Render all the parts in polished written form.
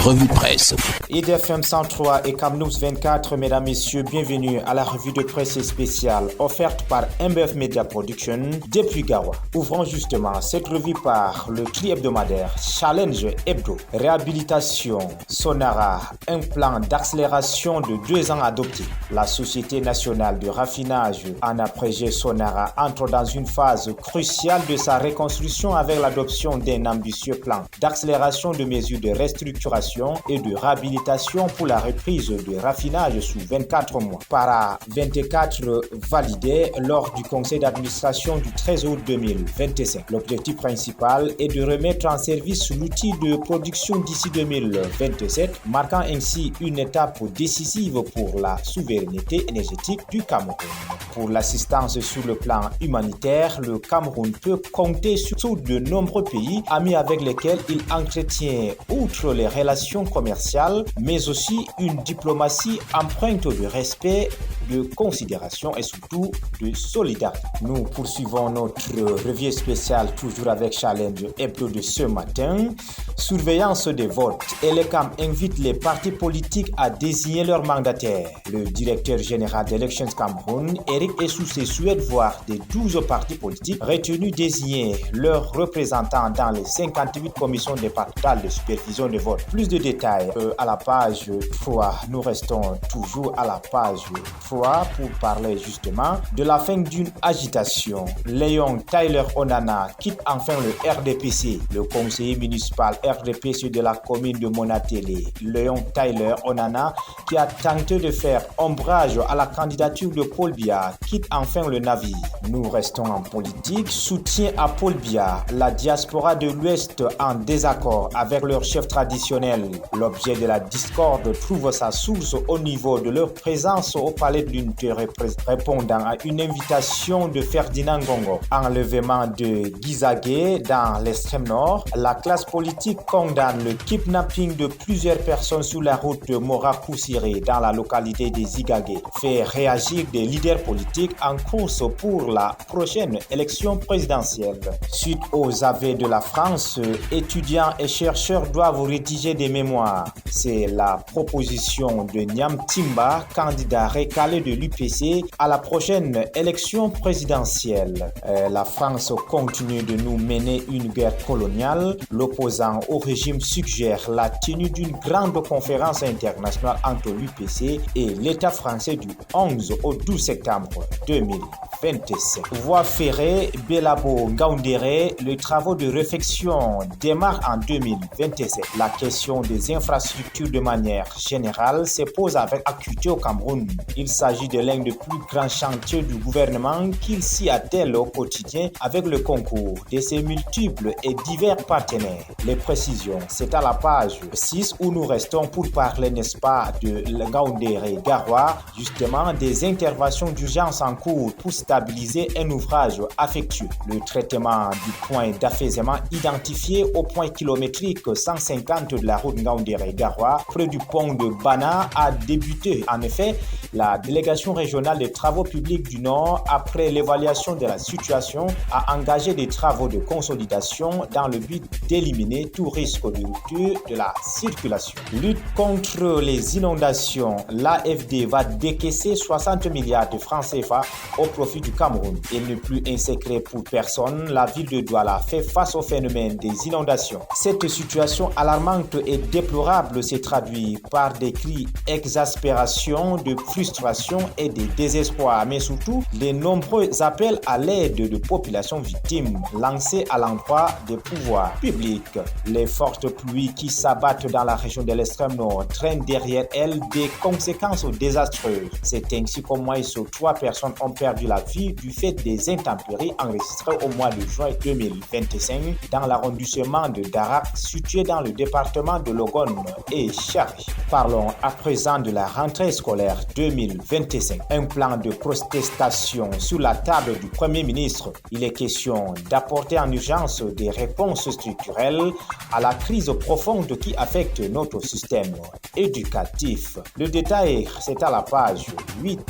revue de presse. IDFM 103 et Camnews 24, mesdames, messieurs, bienvenue à la revue de presse spéciale offerte par MBF Media Production depuis Garoua. Ouvrons justement cette revue par le tri-hebdomadaire Challenge Hebdo. Réhabilitation, Sonara, un plan d'accélération de 2 ans adopté. La Société nationale de raffinage en abrégé Sonara entre dans une phase cruciale de sa reconstruction avec l'adoption d'un ambitieux plan d'accélération de mesures de restructuration et de réhabilitation pour la reprise de raffinage sous 24 mois. Para 24 validé lors du conseil d'administration du 13 août 2025. L'objectif principal est de remettre en service l'outil de production d'ici 2027, marquant ainsi une étape décisive pour la souveraineté énergétique du Cameroun. Pour l'assistance sur le plan humanitaire, le Cameroun peut compter sur de nombreux pays amis avec lesquels il entretient, outre les relations commerciales, mais aussi une diplomatie empreinte de respect, de considération et surtout de solidarité. Nous poursuivons notre revue spéciale toujours avec Challenge Hebdo de ce matin. Surveillance des votes. Elecam invite les partis politiques à désigner leurs mandataires. Le directeur général d'Elections Cameroun, Eric Essoussé, souhaite voir des 12 partis politiques retenus désigner leurs représentants dans les 58 commissions départementales de supervision des votes. Plus de détails à la page 3. Nous restons toujours à la page 3 pour parler justement de la fin d'une agitation. Léon Tyler Onana quitte enfin le RDPC. Le conseiller municipal RDPC de la commune de Monatélé, Léon Tyler Onana, qui a tenté de faire ombrage à la candidature de Paul Biya, quitte enfin le navire. Nous restons en politique. Soutien à Paul Biya. La diaspora de l'Ouest en désaccord avec leur chef traditionnel. L'objet de la discorde trouve sa source au niveau de leur présence au palais de l'unité, répondant à une invitation de Ferdinand Ngongo. Enlèvement de Guizagué dans l'extrême nord. La classe politique condamne le kidnapping de plusieurs personnes sur la route de Mora-Koussiré dans la localité des Zigagé. Fait réagir des leaders politiques en course pour la prochaine élection présidentielle. Suite aux aveux de la France, étudiants et chercheurs doivent rédiger des mémoires. C'est la proposition de Niam Timba, candidat recalé de l'UPC à la prochaine élection présidentielle. La France continue de nous mener une guerre coloniale. L'opposant au régime suggère la tenue d'une grande conférence internationale entre l'UPC et l'État français du 11 au 12 septembre 2027. Voie ferrée Belabo-Ngaoundéré, les travaux de réfection démarrent en 2027. La question des infrastructures de manière générale se pose avec acuité au Cameroun. Il s'agit de l'un des plus grands chantiers du gouvernement qu'il s'y attelle au quotidien avec le concours de ses multiples et divers partenaires. Les précisions, c'est à la page 6 où nous restons pour parler, n'est-ce pas, de Ngaoundéré Garoua, justement des interventions d'urgence en cours pour stabiliser un ouvrage affectueux. Le traitement du point d'affaissement identifié au point kilométrique 150 de la route Ngaoundéré-Garoua, près du pont de Bana, a débuté. En effet, la délégation régionale des travaux publics du Nord, après l'évaluation de la situation, a engagé des travaux de consolidation dans le but d'éliminer tout risque de rupture de la circulation. Lutte contre les inondations. L'AFD va décaisser 60 milliards de francs CFA au profit du Cameroun. Il n'est plus un secret pour personne. La ville de Douala fait face au phénomène des inondations. Cette situation alarmante et déplorable s'est traduite par des cris d'exaspération, de frustration et de désespoir, mais surtout les nombreux appels à l'aide de populations victimes lancés à l'endroit des pouvoirs publics. Les fortes pluies qui s'abattent dans la région de l'extrême nord traînent derrière elles des conséquences désastreuses. C'est ainsi qu'au moins 3 personnes ont perdu la vie du fait des intempéries enregistrées au mois de juin 2025 dans l'arrondissement de Darak, situé dans le département de Logone et Chari. Parlons à présent de la rentrée scolaire 2025. Un plan de protestation sur la table du Premier ministre. Il est question d'apporter en urgence des réponses structurelles à la crise profonde qui affecte notre système éducatif. Le détail, c'est à la page 8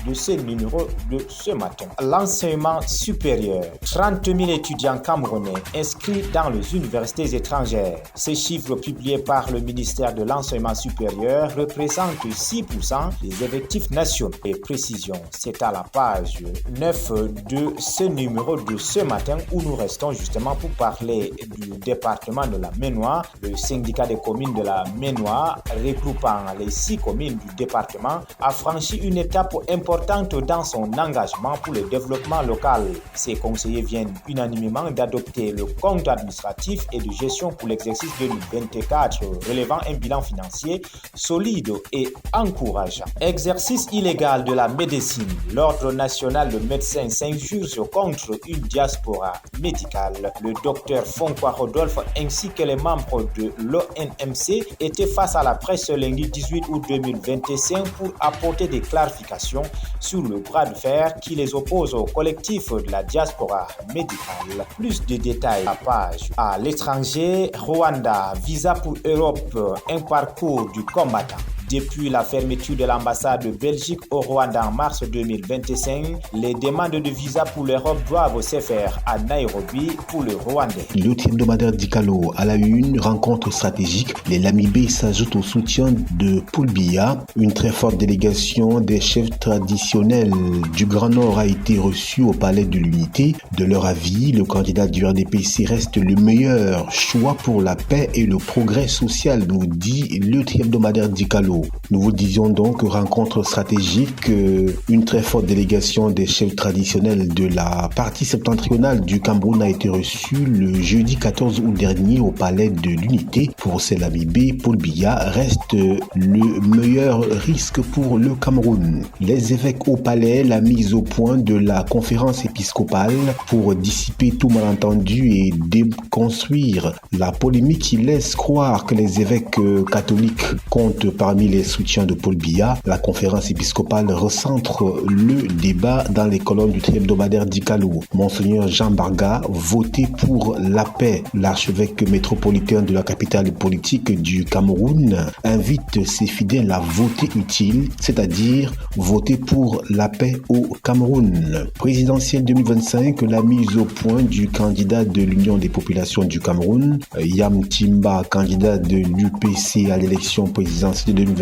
de ce numéro de ce matin. L'enseignement supérieur. 30 000 étudiants camerounais inscrits dans les universités étrangères. Ces chiffres publiés par le ministère de l'Enseignement supérieur représentent 6% des effectifs nationaux. Et précision, c'est à la page 9 de ce numéro de ce matin où nous restons justement pour parler du département de la Maine-Noire. Le syndicat des communes de la Maine-Noire, regroupant les 6 communes du département, a franchi une étape importante dans son engagement pour le développement local. Ses conseillers viennent unanimement d'adopter le compte administratif et de gestion pour l'exercice 2024 relevant un bilan financier solide et encourageant. Exercice illégal de la médecine. L'Ordre national de médecins s'insurge contre une diaspora médicale. Le docteur Fonkwa Rodolphe ainsi que les membres de l'ONMC étaient face à la presse ce lundi 18 août 2025 pour apporter des clarifications sur le bras de fer qui les oppose au collectif de la diaspora médicale. Plus de détails à page. À l'étranger, Rwanda, visa pour Europe, un parcours du combattant. Depuis la fermeture de l'ambassade de Belgique au Rwanda en mars 2025, les demandes de visa pour l'Europe doivent se faire à Nairobi pour le Rwandais. Le hebdomadaire Dikalo à la une, rencontre stratégique. Les Lamibé s'ajoutent au soutien de Paul Biya. Une très forte délégation des chefs traditionnels du Grand Nord a été reçue au Palais de l'Unité. De leur avis, le candidat du RDPC reste le meilleur choix pour la paix et le progrès social, nous dit le hebdomadaire Dikalo. Nous vous disions donc rencontre stratégique, une très forte délégation des chefs traditionnels de la partie septentrionale du Cameroun a été reçue le jeudi 14 août dernier au Palais de l'Unité. Pour Selamibé, Paul Biya reste le meilleur risque pour le Cameroun. Les évêques au Palais, la mise au point de la conférence épiscopale pour dissiper tout malentendu et déconstruire la polémique qui laisse croire que les évêques catholiques comptent parmi les soutiens de Paul Biya. La conférence épiscopale recentre le débat dans les colonnes du hebdomadaire Dikalo. Monseigneur Jean Barga, voté pour la paix. L'archevêque métropolitain de la capitale politique du Cameroun invite ses fidèles à voter utile, c'est-à-dire voter pour la paix au Cameroun. Présidentielle 2025, la mise au point du candidat de l'Union des populations du Cameroun, Yam Timba, candidat de l'UPC à l'élection présidentielle de 2025,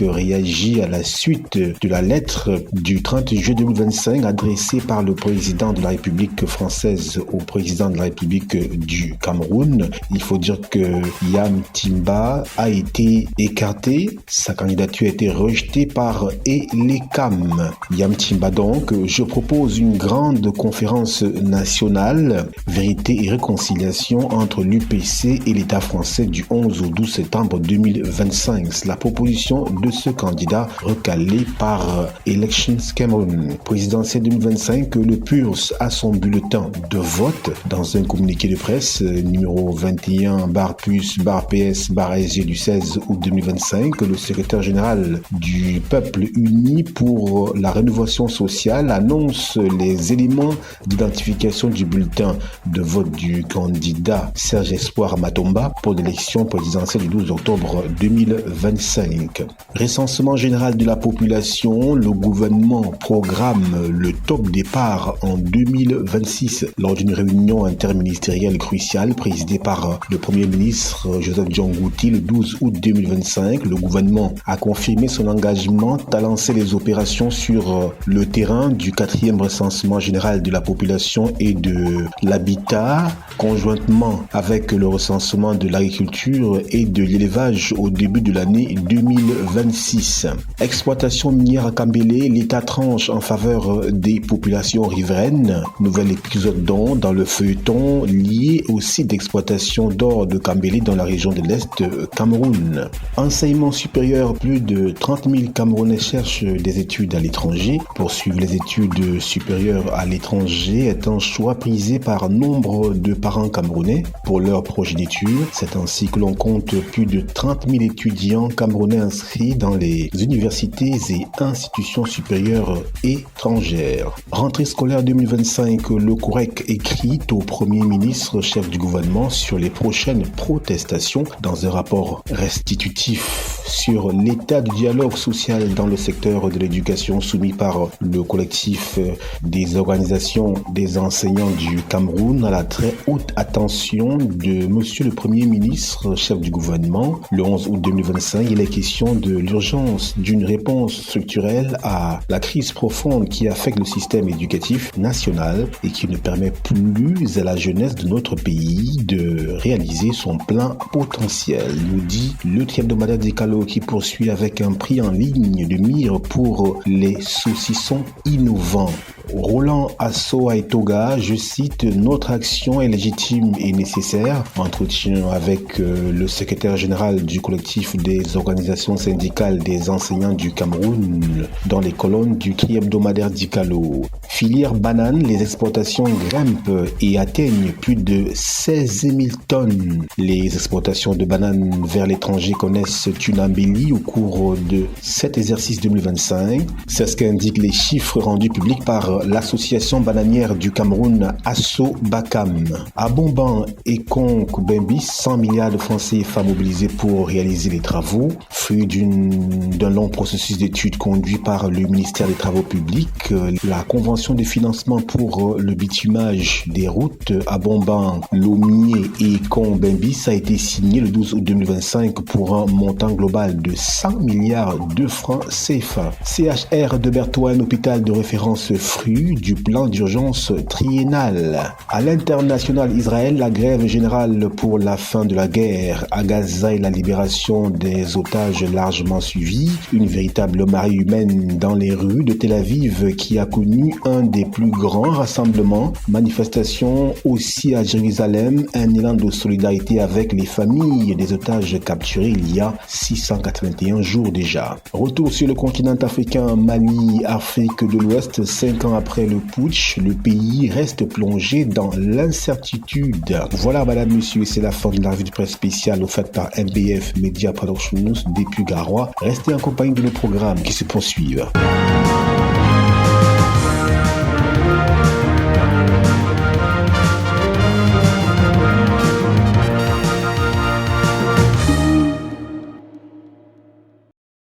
réagit à la suite de la lettre du 30 juillet 2025 adressée par le président de la République française au président de la République du Cameroun. Il faut dire que Yam Timba a été écarté, sa candidature a été rejetée par ELECAM. Yam Timba donc, je propose une grande conférence nationale, vérité et réconciliation entre l'UPC et l'État français du 11 au 12 septembre 2025. La proposition de ce candidat recalé par Elections Cameroun. Présidentielle 2025, le PURS a son bulletin de vote. Dans un communiqué de presse numéro 21/PUS/PS/SG du 16 août 2025, le secrétaire général du Peuple uni pour la rénovation sociale annonce les éléments d'identification du bulletin de vote du candidat Serge Espoir Matomba pour l'élection présidentielle du 12 octobre 2025. Recensement général de la population, le gouvernement programme le top départ en 2026 lors d'une réunion interministérielle cruciale présidée par le Premier ministre Joseph Djongouti le 12 août 2025. Le gouvernement a confirmé son engagement à lancer les opérations sur le terrain du 4e recensement général de la population et de l'habitat, conjointement avec le recensement de l'agriculture et de l'élevage au début de l'année 2026. Exploitation minière à Kambélé, l'État tranche en faveur des populations riveraines. Nouvel épisode donc dans le feuilleton lié au site d'exploitation d'or de Kambélé dans la région de l'Est Cameroun. Enseignement supérieur, plus de 30 000 Camerounais cherchent des études à l'étranger. Poursuivre les études supérieures à l'étranger est un choix prisé par nombre de parents camerounais pour leur projet d'études. C'est ainsi que l'on compte plus de 30 000 étudiants camerounais inscrits dans les universités et institutions supérieures étrangères. Rentrée scolaire 2025, le COUREC écrit au Premier ministre, chef du gouvernement, sur les prochaines protestations dans un rapport restitutif sur l'état du dialogue social dans le secteur de l'éducation soumis par le collectif des organisations des enseignants du Cameroun à la très haute attention de Monsieur le Premier ministre, chef du gouvernement. Le 11 août 2025, il est question de l'urgence d'une réponse structurelle à la crise profonde qui affecte le système éducatif national et qui ne permet plus à la jeunesse de notre pays de réaliser son plein potentiel, nous dit le hebdomadaire Dicalo qui poursuit avec un prix en ligne de mire pour les saucissons innovants. Roland Asso Aitoga, je cite, notre action est légitime et nécessaire. Entretien avec le secrétaire général du collectif des organisations syndicales des enseignants du Cameroun dans les colonnes du tri-hebdomadaire Dicalo. Filière banane, les exportations grimpent et atteignent plus de 16 000 tonnes. Les exportations de bananes vers l'étranger connaissent une embellie au cours de cet exercice 2025. C'est ce qu'indiquent les chiffres rendus publics par l'association bananière du Cameroun Asso Bakam. À Bomban et Conque Bembis, 100 milliards de francs CFA mobilisés pour réaliser les travaux, fruit d'un long processus d'études conduit par le ministère des Travaux publics. La convention de financement pour le bitumage des routes à Bomban, Lomier et Conque Bembis a été signée le 12 août 2025 pour un montant global de 100 milliards de francs CFA. CHR de Bertoine, hôpital de référence fruit du plan d'urgence triennal. À l'international Israël, la grève générale pour la fin de la guerre à Gaza et la libération des otages largement suivis. Une véritable marée humaine dans les rues de Tel Aviv qui a connu un des plus grands rassemblements. Manifestation aussi à Jérusalem, un élan de solidarité avec les familles des otages capturés il y a 681 jours déjà. Retour sur le continent africain, Mali, Afrique de l'Ouest, 5 ans après le putsch, le pays reste plongé dans l'incertitude. Voilà, madame, monsieur, c'est la fin de la revue de presse spéciale offerte par MBF Media Productions depuis Garoua. Restez en compagnie de nos programmes qui se poursuivent.